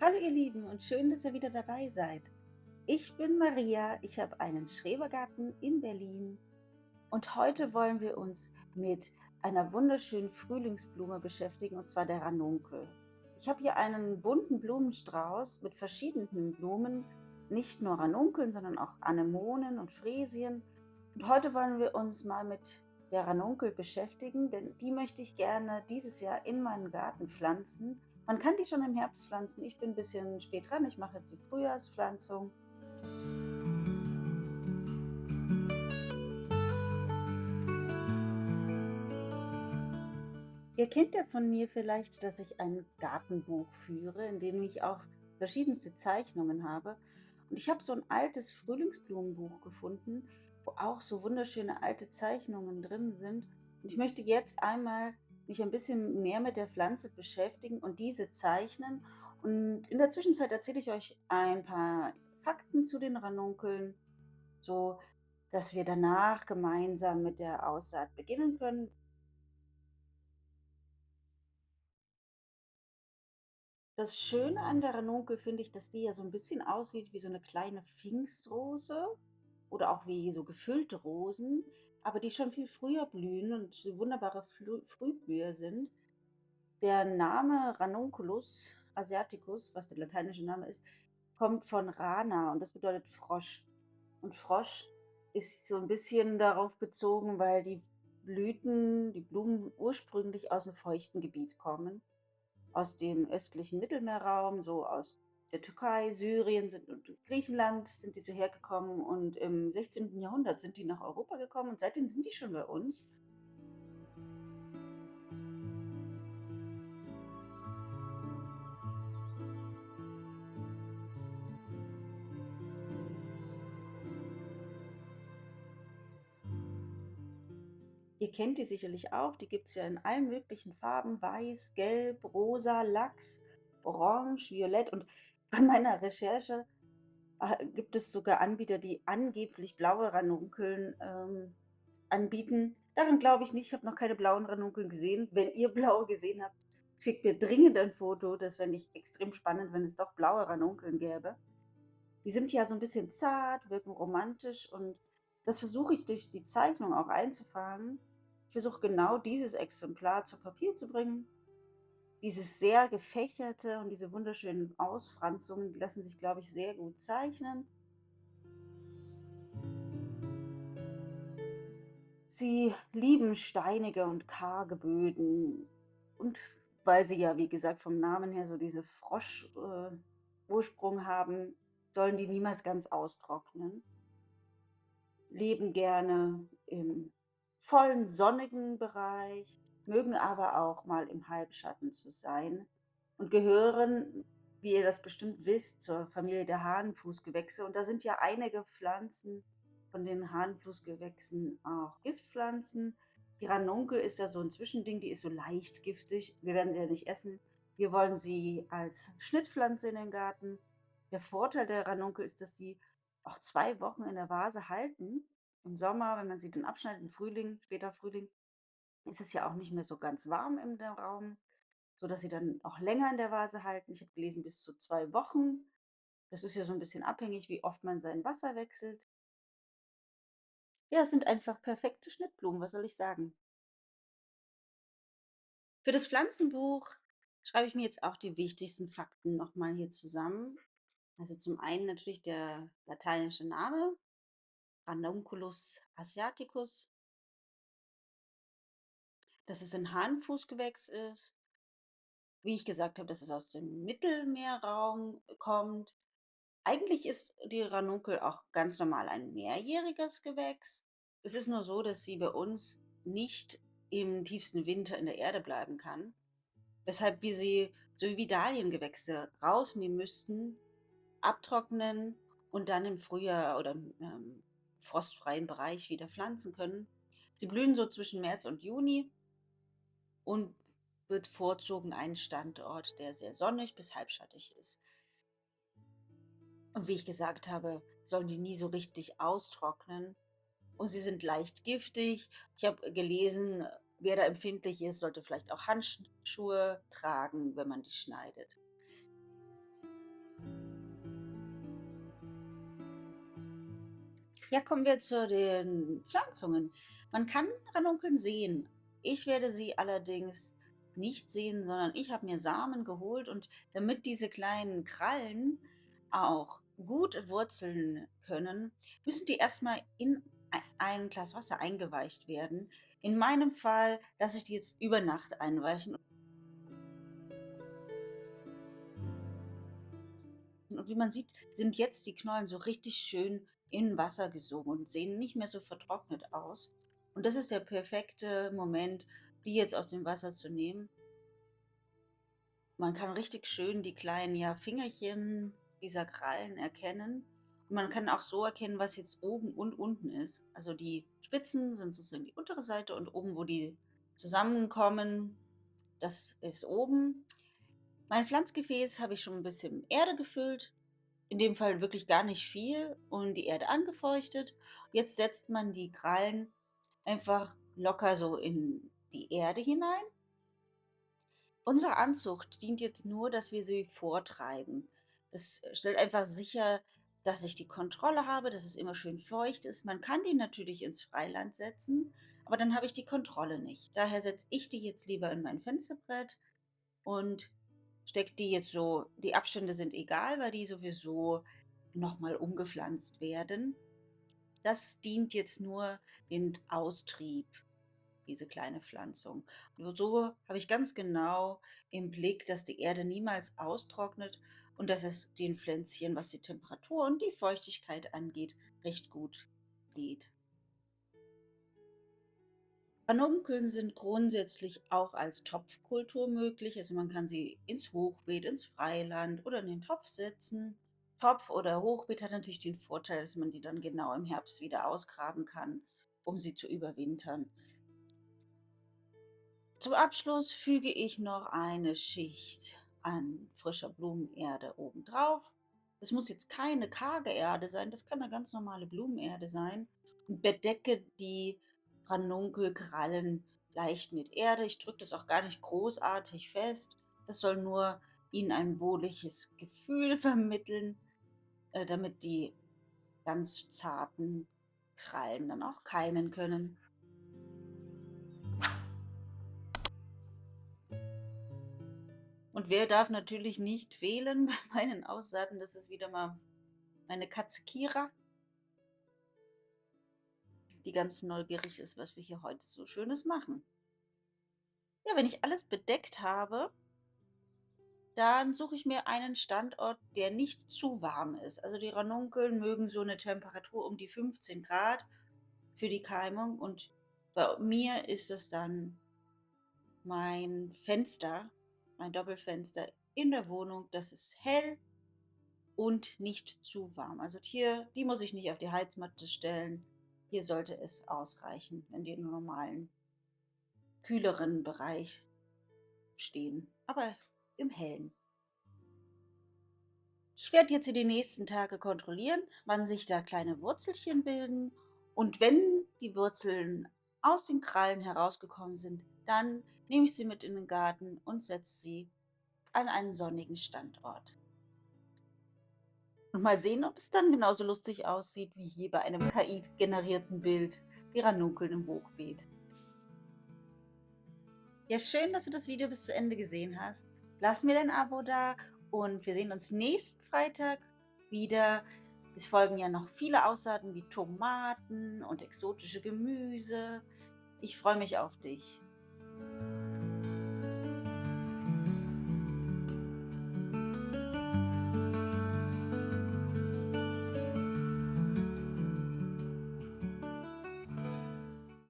Hallo ihr Lieben und schön, dass ihr wieder dabei seid. Ich bin Maria, ich habe einen Schrebergarten in Berlin und heute wollen wir uns mit einer wunderschönen Frühlingsblume beschäftigen, und zwar der Ranunkel. Ich habe hier einen bunten Blumenstrauß mit verschiedenen Blumen, nicht nur Ranunkeln, sondern auch Anemonen und Fräsien. Und heute wollen wir uns mal mit der Ranunkel beschäftigen, denn die möchte ich gerne dieses Jahr in meinen Garten pflanzen. Man kann die schon im Herbst pflanzen. Ich bin ein bisschen spät dran. Ich mache jetzt die Frühjahrspflanzung. Ihr kennt ja von mir vielleicht, dass ich ein Gartenbuch führe, in dem ich auch verschiedenste Zeichnungen habe. Und ich habe so ein altes Frühlingsblumenbuch gefunden, wo auch so wunderschöne alte Zeichnungen drin sind. Und ich möchte jetzt einmal mich ein bisschen mehr mit der Pflanze beschäftigen und diese zeichnen. Und in der Zwischenzeit erzähle ich euch ein paar Fakten zu den Ranunkeln, so dass wir danach gemeinsam mit der Aussaat beginnen können. Das Schöne an der Ranunkel finde ich, dass die ja so ein bisschen aussieht wie so eine kleine Pfingstrose oder auch wie so gefüllte Rosen, aber die schon viel früher blühen und so wunderbare Frühblüher sind. Der Name Ranunculus asiaticus, was der lateinische Name ist, kommt von Rana und das bedeutet Frosch. Und Frosch ist so ein bisschen darauf bezogen, weil die Blumen ursprünglich aus 'nem feuchten Gebiet kommen, aus dem östlichen Mittelmeerraum, so aus der Türkei, Syrien sind und Griechenland sind die so hergekommen, und im 16. Jahrhundert sind die nach Europa gekommen und seitdem sind die schon bei uns. Ihr kennt die sicherlich auch, die gibt's ja in allen möglichen Farben: weiß, gelb, rosa, Lachs, orange, violett, und bei meiner Recherche, gibt es sogar Anbieter, die angeblich blaue Ranunkeln, anbieten. Daran glaube ich nicht, ich habe noch keine blauen Ranunkeln gesehen. Wenn ihr blaue gesehen habt, schickt mir dringend ein Foto. Das fände ich extrem spannend, wenn es doch blaue Ranunkeln gäbe. Die sind ja so ein bisschen zart, wirken romantisch, und das versuche ich durch die Zeichnung auch einzufangen. Ich versuche genau dieses Exemplar zu Papier zu bringen. Dieses sehr gefächerte und diese wunderschönen Ausfranzungen, die lassen sich, glaube ich, sehr gut zeichnen. Sie lieben steinige und karge Böden, und weil sie ja, wie gesagt, vom Namen her so diese Ursprung haben, sollen die niemals ganz austrocknen. Leben gerne im vollen sonnigen Bereich, mögen aber auch mal im Halbschatten zu sein und gehören, wie ihr das bestimmt wisst, zur Familie der Hahnenfußgewächse. Und da sind ja einige Pflanzen von den Hahnenfußgewächsen auch Giftpflanzen. Die Ranunkel ist ja so ein Zwischending, die ist so leicht giftig. Wir werden sie ja nicht essen. Wir wollen sie als Schnittpflanze in den Garten. Der Vorteil der Ranunkel ist, dass sie auch 2 Wochen in der Vase halten. Im Sommer, wenn man sie dann abschneidet, im Frühling, später Frühling, ist es ja auch nicht mehr so ganz warm in dem Raum, sodass sie dann auch länger in der Vase halten. Ich habe gelesen, bis zu 2 Wochen. Das ist ja so ein bisschen abhängig, wie oft man sein Wasser wechselt. Ja, es sind einfach perfekte Schnittblumen, was soll ich sagen? Für das Pflanzenbuch schreibe ich mir jetzt auch die wichtigsten Fakten noch mal hier zusammen. Also, zum einen natürlich der lateinische Name, Ranunculus asiaticus, dass es ein Hahnenfußgewächs ist. Wie ich gesagt habe, dass es aus dem Mittelmeerraum kommt. Eigentlich ist die Ranunkel auch ganz normal ein mehrjähriges Gewächs. Es ist nur so, dass sie bei uns nicht im tiefsten Winter in der Erde bleiben kann, weshalb wir sie, so wie Dahliengewächse, rausnehmen müssten, abtrocknen und dann im Frühjahr oder im frostfreien Bereich wieder pflanzen können. Sie blühen so zwischen März und Juni und bevorzugen einen Standort, der sehr sonnig bis halbschattig ist. Und wie ich gesagt habe, sollen die nie so richtig austrocknen. Und sie sind leicht giftig. Ich habe gelesen, wer da empfindlich ist, sollte vielleicht auch Handschuhe tragen, wenn man die schneidet. Ja, kommen wir zu den Pflanzungen. Man kann Ranunkeln sehen. Ich werde sie allerdings nicht sehen, sondern ich habe mir Samen geholt und damit diese kleinen Krallen auch gut wurzeln können, müssen die erstmal in ein Glas Wasser eingeweicht werden. In meinem Fall lasse ich die jetzt über Nacht einweichen. Und wie man sieht, sind jetzt die Knollen so richtig schön in Wasser gesogen und sehen nicht mehr so vertrocknet aus. Und das ist der perfekte Moment, die jetzt aus dem Wasser zu nehmen. Man kann richtig schön die kleinen, ja, Fingerchen dieser Krallen erkennen. Und man kann auch so erkennen, was jetzt oben und unten ist. Also die Spitzen sind sozusagen die untere Seite und oben, wo die zusammenkommen, das ist oben. Mein Pflanzgefäß habe ich schon ein bisschen Erde gefüllt, in dem Fall wirklich gar nicht viel und die Erde angefeuchtet. Jetzt setzt man die Krallen einfach locker so in die Erde hinein. Unsere Anzucht dient jetzt nur, dass wir sie vortreiben. Das stellt einfach sicher, dass ich die Kontrolle habe, dass es immer schön feucht ist. Man kann die natürlich ins Freiland setzen, aber dann habe ich die Kontrolle nicht. Daher setze ich die jetzt lieber in mein Fensterbrett und stecke die jetzt so, die Abstände sind egal, weil die sowieso nochmal umgepflanzt werden. Das dient jetzt nur dem Austrieb, diese kleine Pflanzung. Nur so habe ich ganz genau im Blick, dass die Erde niemals austrocknet und dass es den Pflänzchen, was die Temperatur und die Feuchtigkeit angeht, recht gut geht. Ranunkeln sind grundsätzlich auch als Topfkultur möglich. Also man kann sie ins Hochbeet, ins Freiland oder in den Topf setzen. Topf oder Hochbeet hat natürlich den Vorteil, dass man die dann genau im Herbst wieder ausgraben kann, um sie zu überwintern. Zum Abschluss füge ich noch eine Schicht an frischer Blumenerde obendrauf. Es muss jetzt keine karge Erde sein, das kann eine ganz normale Blumenerde sein. Und bedecke die Ranunkelkrallen leicht mit Erde. Ich drücke das auch gar nicht großartig fest. Das soll nur ihnen ein wohliges Gefühl vermitteln, damit die ganz zarten Krallen dann auch keimen können. Und wer darf natürlich nicht fehlen bei meinen Aussaaten? Das ist wieder mal meine Katze Kira, die ganz neugierig ist, was wir hier heute so Schönes machen. Ja, wenn ich alles bedeckt habe, dann suche ich mir einen Standort, der nicht zu warm ist. Also die Ranunkeln mögen so eine Temperatur um die 15 Grad für die Keimung und bei mir ist es dann mein Fenster, mein Doppelfenster in der Wohnung. Das ist hell und nicht zu warm. Also hier, die muss ich nicht auf die Heizmatte stellen. Hier sollte es ausreichen, in den normalen, kühleren Bereich stehen, aber im Hellen. Ich werde jetzt in den nächsten Tagen kontrollieren, wann sich da kleine Wurzelchen bilden. Und wenn die Wurzeln aus den Krallen herausgekommen sind, dann nehme ich sie mit in den Garten und setze sie an einen sonnigen Standort. Und mal sehen, ob es dann genauso lustig aussieht wie hier bei einem KI-generierten Bild, die Ranunkeln im Hochbeet. Ja, schön, dass du das Video bis zu Ende gesehen hast. Lass mir dein Abo da und wir sehen uns nächsten Freitag wieder. Es folgen ja noch viele Aussaaten wie Tomaten und exotische Gemüse. Ich freue mich auf dich.